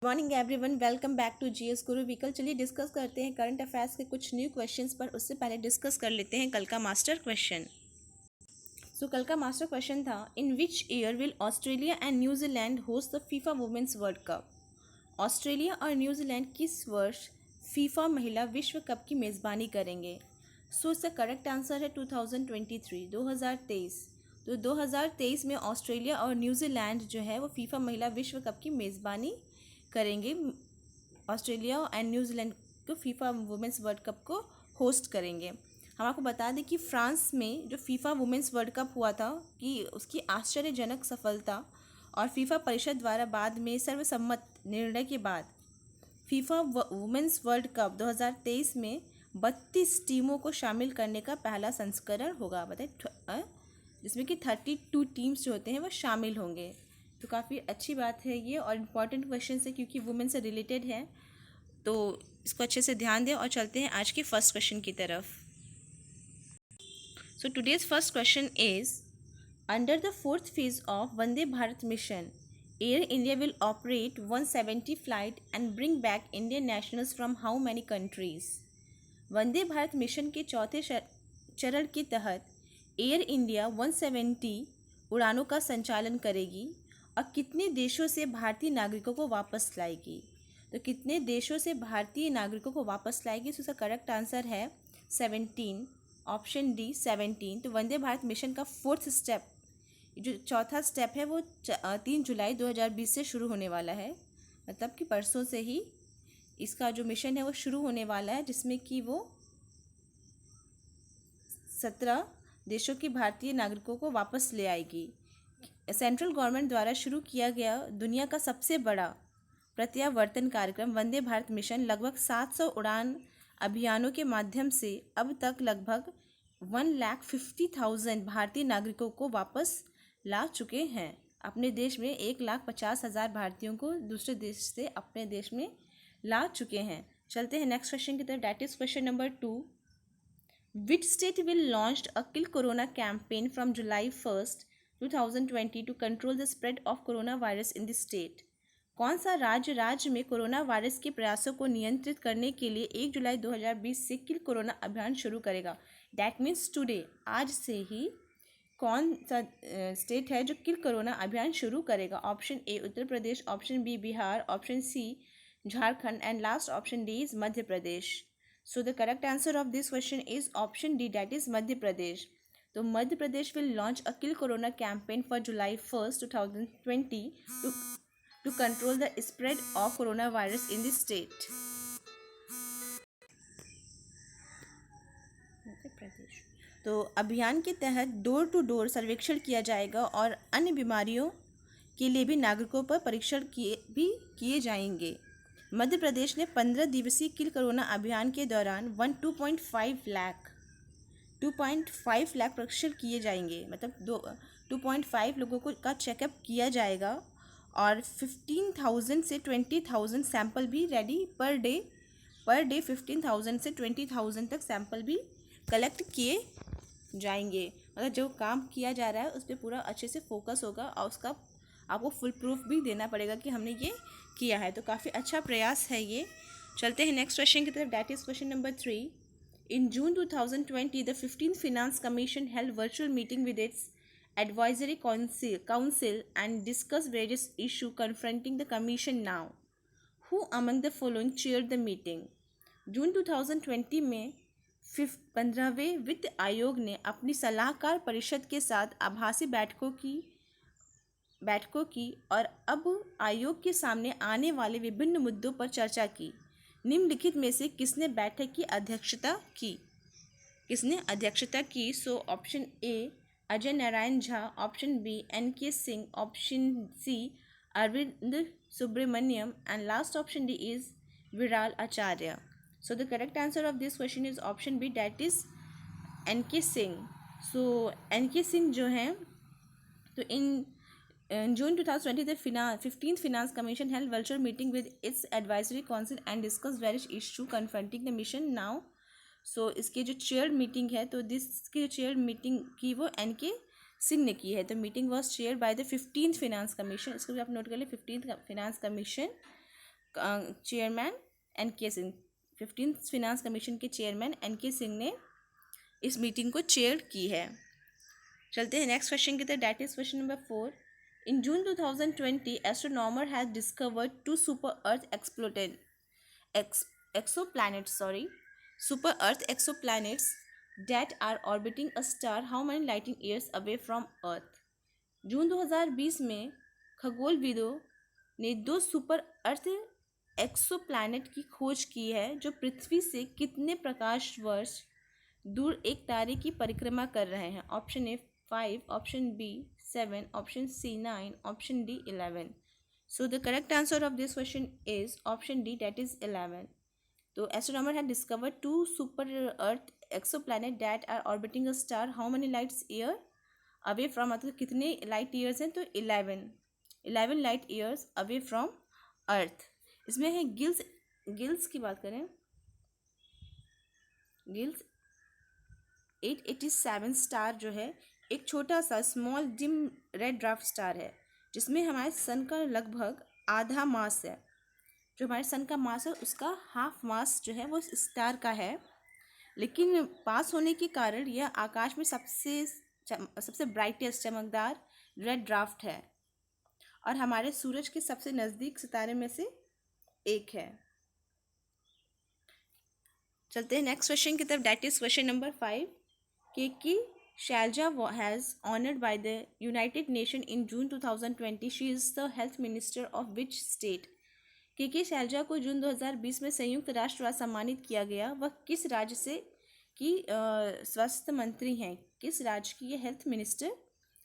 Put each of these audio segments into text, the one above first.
Morning everyone, welcome back to GS Guru vehicle. चलिए discuss करते हैं करंट अफेयर्स के कुछ न्यू क्वेश्चंस पर। उससे पहले डिस्कस कर लेते हैं कल का मास्टर क्वेश्चन। कल का मास्टर क्वेश्चन था, in which year will Australia and New Zealand host the FIFA women's world cup. Australia और न्यूजीलैंड किस वर्ष फीफा महिला विश्व कप की मेज़बानी करेंगे। इसका करेक्ट आंसर है 2023, 2023। तो 2023 में ऑस्ट्रेलिया और न्यूजीलैंड जो है वो फीफा महिला विश्व कप की मेज़बानी करेंगे। ऑस्ट्रेलिया एंड न्यूजीलैंड को फीफा वुमेंस वर्ल्ड कप को होस्ट करेंगे। हम आपको बता दें कि फ्रांस में जो फीफा वुमेंस वर्ल्ड कप हुआ था कि उसकी आश्चर्यजनक सफलता और फीफा परिषद द्वारा बाद में सर्वसम्मत निर्णय के बाद फीफा वुमेंस वर्ल्ड कप 2023 में 32 टीमों को शामिल करने का पहला संस्करण होगा। बताए जिसमें कि 32 टीम्स जो होते हैं वो शामिल होंगे। तो काफ़ी अच्छी बात है ये और इम्पॉर्टेंट क्वेश्चन है क्योंकि वुमेन से रिलेटेड है, तो इसको अच्छे से ध्यान दें। और चलते हैं आज के फर्स्ट क्वेश्चन की तरफ। So today's first question is, under the fourth phase of Vande Bharat mission, air India will operate 170 flight and bring back Indian nationals from how many countries. Vande Bharat mission के चौथे चरण के तहत एयर इंडिया 170 उड़ानों का संचालन करेगी और कितने देशों से भारतीय नागरिकों को वापस लाएगी। तो कितने देशों से भारतीय नागरिकों को वापस लाएगी, तो उसका करेक्ट आंसर है 17, ऑप्शन डी 17। तो वंदे भारत मिशन का फोर्थ स्टेप, जो चौथा स्टेप है वो 3 जुलाई 2020 से शुरू होने वाला है। मतलब कि परसों से ही इसका जो मिशन है वो शुरू होने वाला है, जिसमें कि वो 17 देशों के भारतीय नागरिकों को वापस ले आएगी। सेंट्रल गवर्नमेंट द्वारा शुरू किया गया दुनिया का सबसे बड़ा प्रत्यावर्तन कार्यक्रम वंदे भारत मिशन लगभग 700 उड़ान अभियानों के माध्यम से अब तक लगभग 1,50,000 भारतीय नागरिकों को वापस ला चुके हैं। अपने देश में 1,50,000 भारतीयों को दूसरे देश से अपने देश में ला चुके हैं। चलते हैं नेक्स्ट क्वेश्चन की तरफ, that is question number 2। Which state will launch a kill corona campaign from July 1, 2020 to control the spread of corona virus in the state. कौन सा राज्य में कोरोना वायरस के प्रयासों को नियंत्रित करने के लिए 1 जुलाई 2020 से किल कोरोना अभियान शुरू करेगा। डैट मीन्स टुडे, आज से ही कौन सा स्टेट है जो किल कोरोना अभियान शुरू करेगा। Option A Uttar Pradesh, option B Bihar, option C Jharkhand and last option D is Madhya Pradesh. So the correct answer of this question is option D, that is Madhya Pradesh. तो Madhya Pradesh will launch a kill corona campaign for July 1, 2020 to control the spread of corona virus in the state. तो अभियान के तहत door to door सर्वेक्षण किया जाएगा और अन्य बीमारियों के लिए भी नागरिकों पर परीक्षण किए जाएंगे। मध्य प्रदेश ने 15 दिवसीय किल कोरोना अभियान के दौरान 2.5 लाख परीक्षण किए जाएंगे। मतलब 2.5 लोगों को का चेकअप किया जाएगा और 15,000 से 20,000 सैंपल भी रेडी पर डे 15,000 से 20,000 तक सैंपल भी कलेक्ट किए जाएंगे। मतलब जो काम किया जा रहा है उस पर पूरा अच्छे से फोकस होगा और उसका आपको फुल प्रूफ भी देना पड़ेगा कि हमने ये किया है। तो काफ़ी अच्छा प्रयास है ये। चलते हैं नेक्स्ट क्वेश्चन की तरफ, that is question number 3। In June 2020, the 15th Finance Commission held virtual meeting with its advisory council and discussed various issues confronting the commission now. Who among the following chaired the meeting? जून 2020 में 15वें वित्त आयोग ने अपनी सलाहकार परिषद के साथ आभासी बैठकों की और अब आयोग के सामने आने वाले विभिन्न मुद्दों पर चर्चा की। निम्नलिखित में से किसने बैठक की अध्यक्षता की? So option A Ajay Narayan Jha, option B NK Singh, option C Arvind Subramanian and last option D is Viral Acharya. So the correct answer of this question is option B, that is NK Singh. सो NK सिंह जो हैं, तो in June 2020, the 15th Finance Commission held virtual meeting with its advisory council and discussed various issues confronting the mission now. So इसके जो chair meeting है, तो इसकी जो चेयर मीटिंग की वो NK सिंह ने की है। तो meeting was chair by the 15th finance commission. इसको भी आप नोट कर लें, 15th finance commission chairman NK. Singh, 15th finance commission के चेयरमैन एन.के. सिंह ने इस मीटिंग को चेयर की है। चलते हैं नेक्स्ट क्वेश्चन की तरफ, that is question number 4। In June 2020 astronomer has discovered 2 super earth exoplanets that are orbiting a star how many light years away from Earth। जून 2020 में खगोलविदों ने 2 सुपर अर्थ एक्सोप्लैनेट की खोज की है जो पृथ्वी से कितने प्रकाश वर्ष दूर एक तारे की परिक्रमा कर रहे हैं। Option A 5, option B 7, option C 9, option D 11। So the correct answer of this question is option D, that is 11। तो astronomer had discovered 2 super earth exoplanet that are orbiting a star how many lights year away from, मतलब कितने light years हैं, तो 11 light years away from earth. इसमें है gills की बात करें, गिल्स 887 स्टार जो है एक छोटा सा small dim red dwarf star है जिसमें हमारे सन का लगभग आधा मास है। जो हमारे सन का मास है उसका हाफ मास जो है वो स्टार का है, लेकिन पास होने के कारण यह आकाश में सबसे ब्राइटेस्ट चमकदार रेड ड्वार्फ है और हमारे सूरज के सबसे नज़दीक सितारे में से एक है। चलते हैं नेक्स्ट क्वेश्चन की तरफ, that is question number 5। KK Shailaja has honoured by the United Nation in June 2020। She is the health minister of which state. KK Shailaja को जून 2020 में संयुक्त राष्ट्र द्वारा सम्मानित किया गया। वह किस राज्य से की स्वास्थ्य मंत्री हैं, किस राज्य की ये हेल्थ मिनिस्टर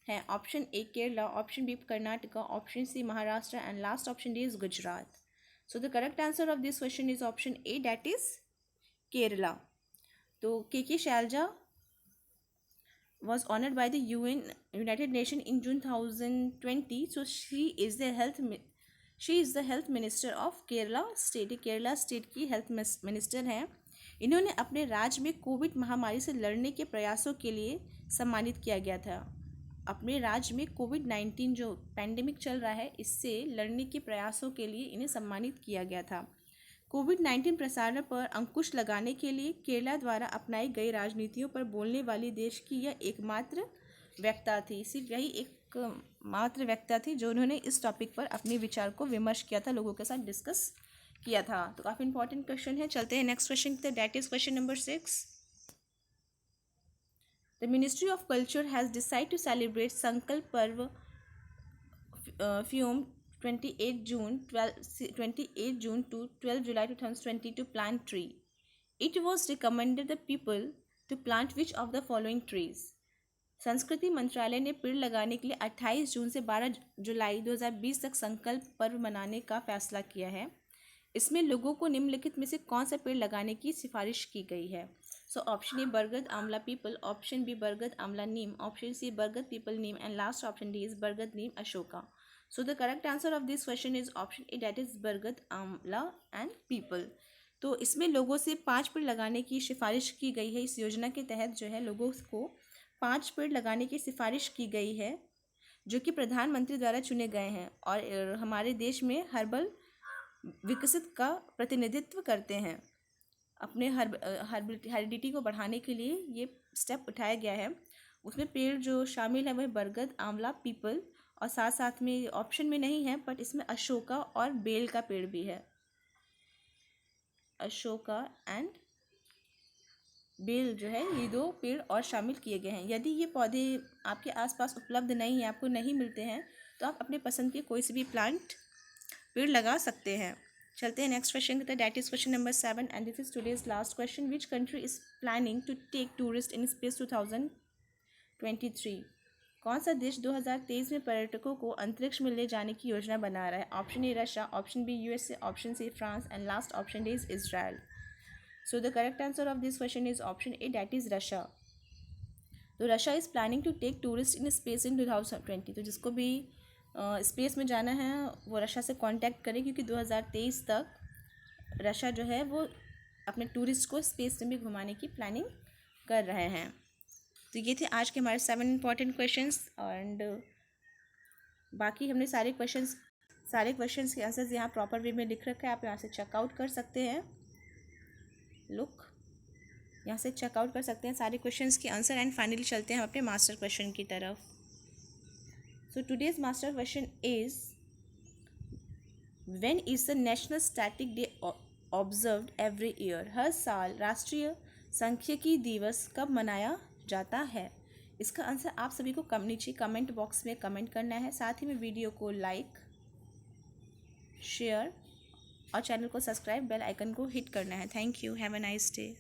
हैं। Option A Kerala, option B Karnataka, option C Maharashtra and last option D is Gujarat. So the correct answer of this question is option A, that is Kerala. तो K K Shailaja was honored by the United Nations in June 2020. So she is the health minister of Kerala state। Kerala state की health minister हैं। इन्होंने अपने राज्य में Covid महामारी से लड़ने के प्रयासों के लिए सम्मानित किया गया था। अपने राज्य में कोविड-19 जो पैंडेमिक चल रहा है इससे लड़ने के प्रयासों के लिए इन्हें सम्मानित किया गया था। कोविड-19 प्रसारण पर अंकुश लगाने के लिए केरला द्वारा अपनाई गई राजनीतियों पर बोलने वाली देश की यह एकमात्र वक्ता थी। सिर्फ यही एकमात्र वक्ता थी जो उन्होंने इस टॉपिक पर अपने विचार को विमर्श किया था, लोगों के साथ डिस्कस किया था। तो काफ़ी इंपॉर्टेंट क्वेश्चन है। चलते हैं नेक्स्ट क्वेश्चन की तरफ, that is question number 6। The ministry of culture has decide to celebrate Sankalp Parv from 28 June to 12 July 2020 to plant tree. It was recommended the people to plant which of the following trees? संस्कृति मंत्रालय ने पेड़ लगाने के लिए 28 जून से 12 जुलाई 2020 तक संकल्प पर्व मनाने का फैसला किया है। इसमें लोगों को निम्नलिखित में से कौन सा पेड़ लगाने की सिफारिश की गई है। सो ऑप्शन ए बरगद आंवला पीपल, ऑप्शन बी बरगद आंवला नीम, option C bargad peepal neem and last option D is bargad neem ashoka. So the correct answer of this question is option A, that is bargad amla and people. तो इसमें लोगों से 5 पेड़ लगाने की सिफारिश की गई है। इस योजना के तहत जो है लोगों को 5 पेड़ लगाने की सिफारिश की गई है जो कि प्रधानमंत्री द्वारा चुने गए हैं और हमारे देश में हर्बल विकसित का प्रतिनिधित्व करते हैं। अपने हेरिडिटी को बढ़ाने के लिए ये स्टेप उठाया गया है। उसमें पेड़ जो शामिल है वह बरगद, आंवला, पीपल और साथ साथ में ऑप्शन में नहीं है बट इसमें अशोका और बेल का पेड़ भी है। अशोका एंड बेल जो है ये 2 पेड़ और शामिल किए गए हैं। यदि ये पौधे आपके आसपास उपलब्ध नहीं हैं, आपको नहीं मिलते हैं, तो आप अपने पसंद के कोई से भी पेड़ लगा सकते हैं। चलते हैं नेक्स्ट क्वेश्चन की तरफ, that is question number 7 and this is today's last question. Which country is planning to take tourist in space 2023? कौन सा देश 2023 में पर्यटकों को अंतरिक्ष में ले जाने की योजना बना रहा है। Option A Russia, option B USA, option C France and last option D is Israel. So the correct answer of this question is option A, that is Russia. तो Russia is planning to take tourist in space इन 2020। तो जिसको भी space में जाना है वो Russia से कांटेक्ट करें क्योंकि 2023 तक रशिया जो है वो अपने टूरिस्ट को स्पेस में भी घुमाने की प्लानिंग कर रहे हैं। तो ये थे आज के हमारे 7 इंपॉर्टेंट क्वेश्चंस एंड बाकी हमने सारे क्वेश्चंस सारे क्वेश्चंस के आंसर्स यहाँ प्रॉपर वे में लिख रखा है, आप यहाँ से चेकआउट कर सकते हैं। लुक, यहाँ से चेकआउट कर सकते हैं सारे क्वेश्चंस के आंसर। एंड फाइनली चलते हैं हम अपने मास्टर क्वेश्चन की तरफ। So today's master question is, when is the national static day observed every year? हर साल राष्ट्रीय सांख्यिकी दिवस कब मनाया जाता है? इसका आंसर आप सभी को नीचे कमेंट बॉक्स में कमेंट करना है। साथ ही में वीडियो को लाइक, शेयर और चैनल को सब्सक्राइब, बेल आइकन को हिट करना है। Thank you, have a nice day.